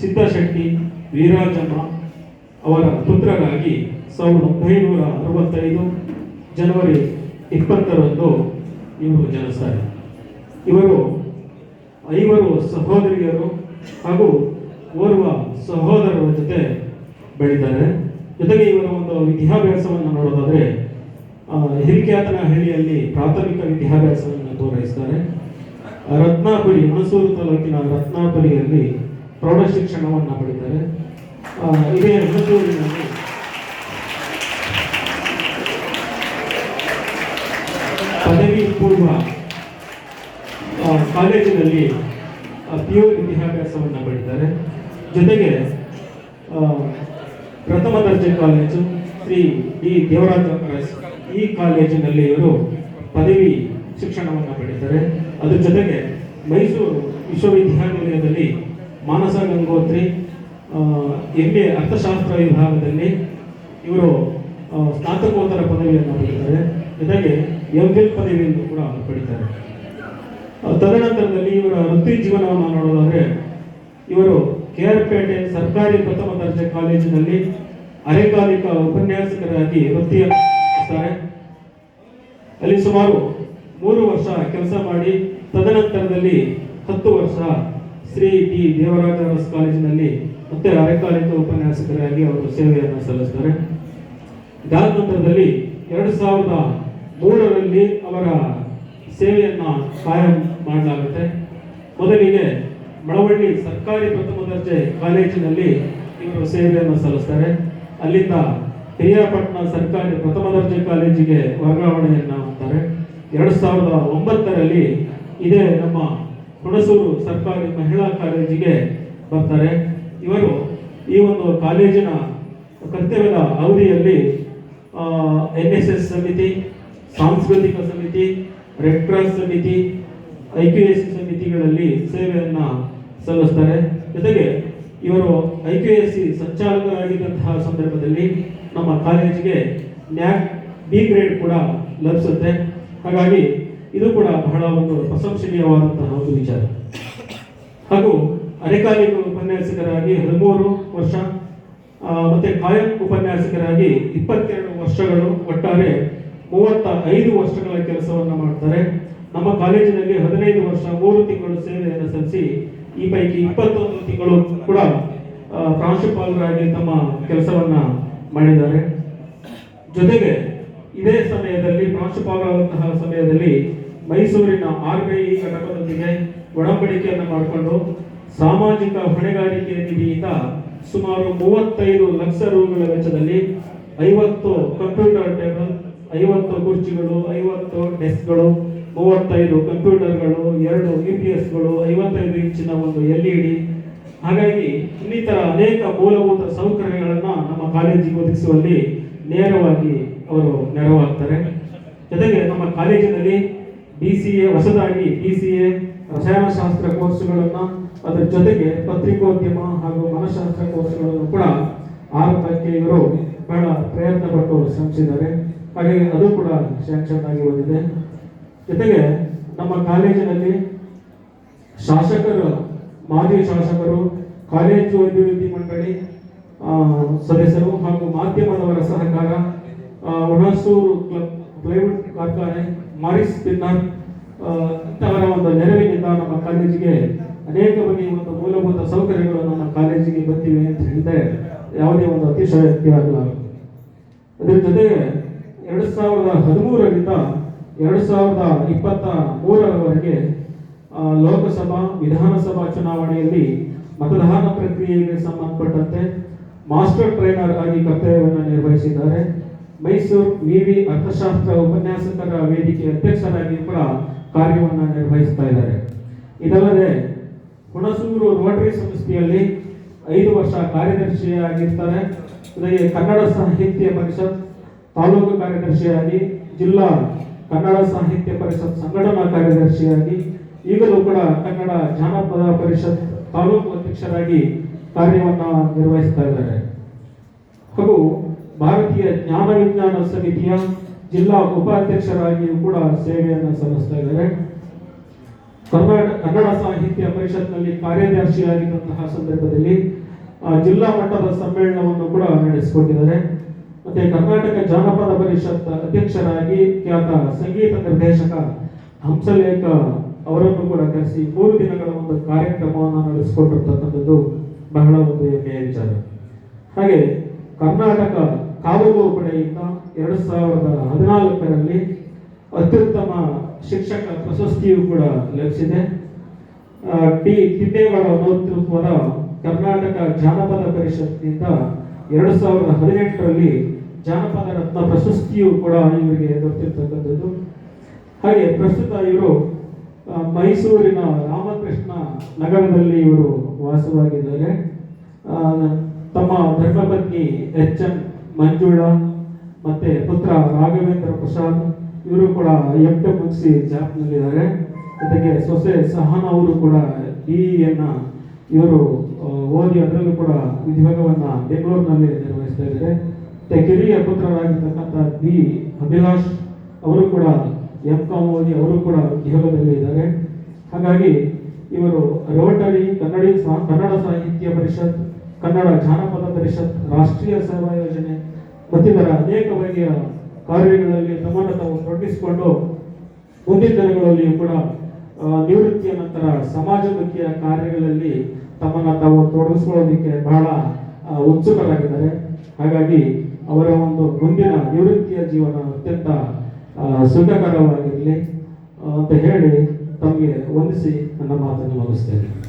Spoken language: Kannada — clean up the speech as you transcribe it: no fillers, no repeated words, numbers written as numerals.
ಸಿದ್ದಶೆಟ್ಟಿ ವೀರಾಜಮ್ಮ ಅವರ ಪುತ್ರರಾಗಿ 1965 ಜನವರಿ 20ರಂದು ಇವರು ಜನಿಸ್ತಾರೆ. ಇವರು 5 ಸಹೋದರಿಯರು ಹಾಗೂ ಓರ್ವ ಸಹೋದರರ ಜೊತೆ ಬೆಳೀತಾರೆ. ಜೊತೆಗೆ ಇವರ ಒಂದು ವಿದ್ಯಾಭ್ಯಾಸವನ್ನು ನೋಡೋದಾದರೆ ಹಿರಿಕ್ಯಾತನಹಳ್ಳಿಯಲ್ಲಿ ಪ್ರಾಥಮಿಕ ವಿದ್ಯಾಭ್ಯಾಸವನ್ನು ಪೂರೈಸ್ತಾರೆ. ರತ್ನಾಪುರಿ, ಹುಣಸೂರು ತಾಲೂಕಿನ ರತ್ನಾಪುರಿಯಲ್ಲಿ ಪ್ರೌಢ ಶಿಕ್ಷಣವನ್ನು ಪಡಿತಾರೆ. ಇದೇ ಹುಣಸೂರಿನಲ್ಲಿ ಪದವಿ ಪೂರ್ವ ಕಾಲೇಜಿನಲ್ಲಿ PU ವಿದ್ಯಾಭ್ಯಾಸವನ್ನು ಪಡಿತಾರೆ. ಜೊತೆಗೆ ಪ್ರಥಮ ದರ್ಜೆ ಕಾಲೇಜು ಶ್ರೀ ಡಿ ದೇವರಾಜ ಅರಸ್ ಈ ಕಾಲೇಜಿನಲ್ಲಿ ಇವರು ಪದವಿ ಶಿಕ್ಷಣವನ್ನು ಪಡಿತಾರೆ. ಅದ್ರ ಜೊತೆಗೆ ಮೈಸೂರು ವಿಶ್ವವಿದ್ಯಾನಿಲಯದಲ್ಲಿ ಮಾನಸ ಗಂಗೋತ್ರಿ MA ಅರ್ಥಶಾಸ್ತ್ರ ವಿಭಾಗದಲ್ಲಿ ಇವರು ಸ್ನಾತಕೋತ್ತರ ಪದವಿಯನ್ನು ಪಡಿತಾರೆ. ಜೊತೆಗೆ MPhil ಪದವಿಯನ್ನು ಕೂಡ ಪಡಿತಾರೆ. ತದನಂತರದಲ್ಲಿ ಇವರ ವೃತ್ತಿ ಜೀವನವನ್ನು ನೋಡೋದಾದರೆ ಇವರು KR ಪೇಟೆ ಸರ್ಕಾರಿ ಪ್ರಥಮ ದರ್ಜೆ ಕಾಲೇಜಿನಲ್ಲಿ ಅರೆಕಾಲಿಕ ಉಪನ್ಯಾಸಕರಾಗಿ ವೃತ್ತಿಯನ್ನು ನಡೆಸ್ತಾರೆ. ಅಲ್ಲಿ ಸುಮಾರು 3 ವರ್ಷ ಕೆಲಸ ಮಾಡಿ ತದನಂತರದಲ್ಲಿ 10 ವರ್ಷ ಶ್ರೀ ಡಿ ದೇವರಾಜ ಅರಸ್ ಕಾಲೇಜಿನಲ್ಲಿ ಮತ್ತೆ ಅರೆಕಾಲಿಕ ಉಪನ್ಯಾಸಕರಾಗಿ ಅವರು ಸೇವೆಯನ್ನು ಸಲ್ಲಿಸ್ತಾರೆ. ಇದಾದ ನಂತರದಲ್ಲಿ 2003ರಲ್ಲಿ ಅವರ ಸೇವೆಯನ್ನು ಕಾಯಂ ಮಾಡಲಾಗುತ್ತೆ. ಮೊದಲಿಗೆ ಮಳವಳ್ಳಿ ಸರ್ಕಾರಿ ಪ್ರಥಮ ದರ್ಜೆ ಕಾಲೇಜಿನಲ್ಲಿ ಇವರು ಸೇವೆಯನ್ನು ಸಲ್ಲಿಸ್ತಾರೆ. ಅಲ್ಲಿಂದ ಹಿರಿಯಾಪಟ್ಟಣ ಸರ್ಕಾರಿ ಪ್ರಥಮ ದರ್ಜೆ ಕಾಲೇಜಿಗೆ ವರ್ಗಾವಣೆಯನ್ನು ಮಾಡ್ತಾರೆ. 2009ರಲ್ಲಿ ಇದೇ ನಮ್ಮ ಹುಣಸೂರು ಸರ್ಕಾರಿ ಮಹಿಳಾ ಕಾಲೇಜಿಗೆ ಬರ್ತಾರೆ. ಇವರು ಈ ಒಂದು ಕಾಲೇಜಿನ ಕರ್ತವ್ಯದ ಅವಧಿಯಲ್ಲಿ NSS ಸಮಿತಿ, ಸಾಂಸ್ಕೃತಿಕ ಸಮಿತಿ, ರೆಡ್ ಕ್ರಾಸ್ ಸಮಿತಿ, IQAC ಸಮಿತಿಗಳಲ್ಲಿ ಸೇವೆಯನ್ನು ಸಲ್ಲಿಸ್ತಾರೆ. ಜೊತೆಗೆ ಇವರು IQAC ಸಂಚಾಲಕರಾಗಿದ್ದಂತಹ ಸಂದರ್ಭದಲ್ಲಿ ನಮ್ಮ ಕಾಲೇಜಿಗೆ NAC B ಗ್ರೇಡ್ ಕೂಡ ಲಭಿಸುತ್ತೆ. ಹಾಗಾಗಿ ಇದು ಕೂಡ ಬಹಳ ಒಂದು ಪ್ರಶಂಸನೀಯವಾದಂತಹ ಒಂದು ವಿಚಾರ. ಹಾಗೂ ಅರೆಕಾಲಿಕ ಉಪನ್ಯಾಸಕರಾಗಿ 13 ವರ್ಷ ಮತ್ತೆ ಕಾಯಂ ಉಪನ್ಯಾಸಕರಾಗಿ 22 ವರ್ಷಗಳು, ಒಟ್ಟಾರೆ 35 ವರ್ಷಗಳ ಕೆಲಸವನ್ನು ಮಾಡ್ತಾರೆ. ನಮ್ಮ ಕಾಲೇಜಿನಲ್ಲಿ 15 ವರ್ಷ 3 ತಿಂಗಳು ಸೇವೆಯನ್ನು ಸಲ್ಲಿಸಿ ಈ ಪೈಕಿ 21 ತಿಂಗಳು ಕೂಡ ಪ್ರಾಂಶುಪಾಲರಾಗಿ ತಮ್ಮ ಕೆಲಸವನ್ನ ಮಾಡಿದ್ದಾರೆ. ಜೊತೆಗೆ ಇದೇ ಸಮಯದಲ್ಲಿ ಪ್ರಾಂಶುಪಾಲರಾದಂತಹ ಸಮಯದಲ್ಲಿ ಮೈಸೂರಿನ RBI ಘಟಕದೊಂದಿಗೆ ಒಡಂಬಡಿಕೆಯನ್ನು ಮಾಡಿಕೊಂಡು ಸಾಮಾಜಿಕ ಹೊಣೆಗಾರಿಕೆ ನಿಧಿಯಿಂದ ಸುಮಾರು 35 ಲಕ್ಷ ರೂಗಳ ವೆಚ್ಚದಲ್ಲಿ 50 ಕಂಪ್ಯೂಟರ್ ಟೇಬಲ್, 50 ಕುರ್ಚಿಗಳು, 50 ಡೆಸ್ಕ್ಗಳು, 35 ಕಂಪ್ಯೂಟರ್ಗಳು, 2 UPSಗಳು, 55 ಇಂಚಿನ ಒಂದು LED, ಹಾಗಾಗಿ ಇನ್ನಿತರ ಅನೇಕ ಮೂಲಭೂತ ಸೌಕರ್ಯಗಳನ್ನು ನಮ್ಮ ಕಾಲೇಜಿಗೆ ಒದಗಿಸುವಲ್ಲಿ ನೇರವಾಗಿ ಅವರು ನೆರವಾಗ್ತಾರೆ. ಜೊತೆಗೆ ನಮ್ಮ ಕಾಲೇಜಿನಲ್ಲಿ BCA, ಹೊಸದಾಗಿ BCA ರಸಾಯನಶಾಸ್ತ್ರ ಕೋರ್ಸ್ಗಳನ್ನು, ಅದರ ಜೊತೆಗೆ ಪತ್ರಿಕೋದ್ಯಮ ಹಾಗೂ ಮನಃಶಾಸ್ತ್ರ ಕೋರ್ಸ್ಗಳನ್ನು ಕೂಡ ಆರಂಭಕ್ಕೆ ಇವರು ಬಹಳ ಪ್ರಯತ್ನ ಪಟ್ಟು ಶ್ರಮಿಸಿದ್ದಾರೆ. ಹಾಗಾಗಿ ಅದು ಕೂಡ ಸ್ಯಾಂಕ್ಷನ್ ಆಗಿ ಬಂದಿದೆ. ಜೊತೆಗೆ ನಮ್ಮ ಕಾಲೇಜಿನಲ್ಲಿ ಶಾಸಕರು, ಮಾಜಿ ಶಾಸಕರು, ಕಾಲೇಜು ಅಭಿವೃದ್ಧಿ ಮಂಡಳಿ ಸದಸ್ಯರು ಹಾಗೂ ಮಾಧ್ಯಮದವರ ಸಹಕಾರ, ಹುಣಸೂರು ಕ್ಲಬ್, ಪ್ಲೈವುಡ್ ಕಾರ್ಖಾನೆ, ಮಾರಿಸ್ ಸ್ಪಿನ್ನರ್ ಇಂತಹವರ ಒಂದು ನೆರವಿನಿಂದ ನಮ್ಮ ಕಾಲೇಜಿಗೆ ಅನೇಕ ಬಗೆಯ ಒಂದು ಮೂಲಭೂತ ಸೌಕರ್ಯಗಳು ನಮ್ಮ ಕಾಲೇಜಿಗೆ ಬಂದಿವೆ ಅಂತ ಹೇಳಿದ್ರೆ ಯಾವುದೇ ಒಂದು ಅತಿಶಯೋಕ್ತಿಯಾಗಲ್ಲ. ಅದರ ಜೊತೆಗೆ 2013ರಿಂದ 2023ರವರೆಗೆ ಲೋಕಸಭಾ, ವಿಧಾನಸಭಾ ಚುನಾವಣೆಯಲ್ಲಿ ಮತದಾನ ಪ್ರಕ್ರಿಯೆಗೆ ಸಂಬಂಧಪಟ್ಟಂತೆ ಮಾಸ್ಟರ್ ಟ್ರೈನರ್ ಆಗಿ ಕರ್ತವ್ಯವನ್ನು ನಿರ್ವಹಿಸಿದ್ದಾರೆ. ಮೈಸೂರು ವಿವಿ ಅರ್ಥಶಾಸ್ತ್ರ ಉಪನ್ಯಾಸಕರ ವೇದಿಕೆ ಅಧ್ಯಕ್ಷರಾಗಿ ಕೂಡ ಕಾರ್ಯವನ್ನು ನಿರ್ವಹಿಸ್ತಾ ಇದ್ದಾರೆ. ಇದಲ್ಲದೆ ಹುಣಸೂರು ರೋಟರಿ ಸಂಸ್ಥೆಯಲ್ಲಿ 5 ವರ್ಷ ಕಾರ್ಯದರ್ಶಿಯಾಗಿರ್ತಾರೆ. ಜೊತೆಗೆ ಕನ್ನಡ ಸಾಹಿತ್ಯ ಪರಿಷತ್ ತಾಲೂಕು ಕಾರ್ಯದರ್ಶಿಯಾಗಿ, ಜಿಲ್ಲಾ ಕನ್ನಡ ಸಾಹಿತ್ಯ ಪರಿಷತ್ ಸಂಘಟನಾ ಕಾರ್ಯದರ್ಶಿಯಾಗಿ, ಈಗಲೂ ಕೂಡ ಕನ್ನಡ ಜಾನಪದ ಪರಿಷತ್ ತಾಲೂಕು ಅಧ್ಯಕ್ಷರಾಗಿ ಕಾರ್ಯವನ್ನು ನಿರ್ವಹಿಸ್ತಾ ಇದ್ದಾರೆ. ಹಾಗೂ ಭಾರತೀಯ ಜ್ಞಾನ ವಿಜ್ಞಾನ ಸಮಿತಿಯ ಜಿಲ್ಲಾ ಉಪಾಧ್ಯಕ್ಷರಾಗಿಯೂ ಕೂಡ ಸೇವೆಯನ್ನು ಸಲ್ಲಿಸ್ತಾ ಇದ್ದಾರೆ. ಕನ್ನಡ ಸಾಹಿತ್ಯ ಪರಿಷತ್ನಲ್ಲಿ ಕಾರ್ಯದರ್ಶಿಯಾಗಿದ್ದಂತಹ ಸಂದರ್ಭದಲ್ಲಿ ಜಿಲ್ಲಾ ಮಟ್ಟದ ಸಮ್ಮೇಳನವನ್ನು ಕೂಡ ನಡೆಸಿಕೊಟ್ಟಿದ್ದಾರೆ. ಮತ್ತೆ ಕರ್ನಾಟಕ ಜಾನಪದ ಪರಿಷತ್ ಅಧ್ಯಕ್ಷರಾಗಿ ಖ್ಯಾತ ಸಂಗೀತ ನಿರ್ದೇಶಕ ಹಂಸಲೇಖ ಅವರನ್ನು ಕೂಡ ಕರೆಸಿ 3 ದಿನಗಳ ಒಂದು ಕಾರ್ಯಕ್ರಮವನ್ನು ನಡೆಸಿಕೊಟ್ಟಿರ್ತಕ್ಕಂಥದ್ದು ಬಹಳ ಒಂದು ಹೆಮ್ಮೆಯ ವಿಚಾರ. ಹಾಗೆ ಕರ್ನಾಟಕ ಕಾವಲು ಪಡೆಯಿಂದ 2014ರಲ್ಲಿ ಅತ್ಯುತ್ತಮ ಶಿಕ್ಷಕ ಪ್ರಶಸ್ತಿಯು ಕೂಡ ಲಭಿಸಿದೆ. ಟಿ ತಿಮ್ಮೇಗೌಡ ನೇತೃತ್ವದ ಕರ್ನಾಟಕ ಜಾನಪದ ಪರಿಷತ್ನಿಂದ 2018ರಲ್ಲಿ ಜಾನಪದ ರತ್ನ ಪ್ರಶಸ್ತಿಯು ಕೂಡ ಇವರಿಗೆ ದೊರೆತಿರ್ತಕ್ಕಂಥದ್ದು. ಹಾಗೆ ಪ್ರಸ್ತುತ ಇವರು ಮೈಸೂರಿನ ರಾಮಕೃಷ್ಣ ನಗರದಲ್ಲಿ ಇವರು ವಾಸವಾಗಿದ್ದಾರೆ. ತಮ್ಮ ಧರ್ಮಪತ್ನಿ HN ಮಂಜುಳಾ ಮತ್ತೆ ಪುತ್ರ ರಾಘವೇಂದ್ರ ಪ್ರಸಾದ್ ಇವರು ಕೂಡ MTech ಮುಗಿಸಿ ಜಾಬ್ನಲ್ಲಿದ್ದಾರೆ. ಜೊತೆಗೆ ಸೊಸೆ ಸಹನ ಅವರು ಕೂಡ BEಯನ್ನ ಇವರು ಓದಿ ಅದರಲ್ಲೂ ಕೂಡ ವಿಭಾಗವನ್ನ ಬೆಂಗಳೂರಿನಲ್ಲಿ ನಿರ್ವಹಿಸ್ತಾ ಇದ್ದಾರೆ. ಮತ್ತೆ ಕಿರಿಯ ಪುತ್ರರಾಗಿರ್ತಕ್ಕಂಥ B ಅಭಿಲಾಷ್ ಅವರು ಕೂಡ MCom ಓದಿ ಅವರು ಕೂಡ ಉದ್ಯೋಗದಲ್ಲಿ ಇದ್ದಾರೆ. ಹಾಗಾಗಿ ಇವರು ರೋಟರಿ, ಕನ್ನಡ ಸಾಹಿತ್ಯ ಪರಿಷತ್, ಕನ್ನಡ ಜಾನಪದ ಪರಿಷತ್, ರಾಷ್ಟ್ರೀಯ ಸೇವಾ ಯೋಜನೆ ಮತ್ತಿತರ ಅನೇಕ ಬಗೆಯ ಕಾರ್ಯಗಳಲ್ಲಿ ತಮ್ಮನ್ನು ತಾವು ತೊಡಗಿಸಿಕೊಂಡು ಮುಂದಿನ ದಿನಗಳಲ್ಲಿಯೂ ಕೂಡ ನಿವೃತ್ತಿಯ ನಂತರ ಸಮಾಜಮುಖಿಯ ಕಾರ್ಯಗಳಲ್ಲಿ ತಮ್ಮನ್ನು ತಾವು ತೊಡಗಿಸಿಕೊಳ್ಳೋದಕ್ಕೆ ಬಹಳ ಉತ್ಸುಕರಾಗಿದ್ದಾರೆ. ಹಾಗಾಗಿ ಅವರ ಒಂದು ಮುಂದಿನ ನಿವೃತ್ತಿಯ ಜೀವನ ಅತ್ಯಂತ ಸುಖಕರವಾಗಿರಲಿ ಅಂತ ಹೇಳಿ ತಮಗೆ ವಂದಿಸಿ ನನ್ನ ಮಾತನ್ನು ಮುಗಿಸ್ತೇನೆ.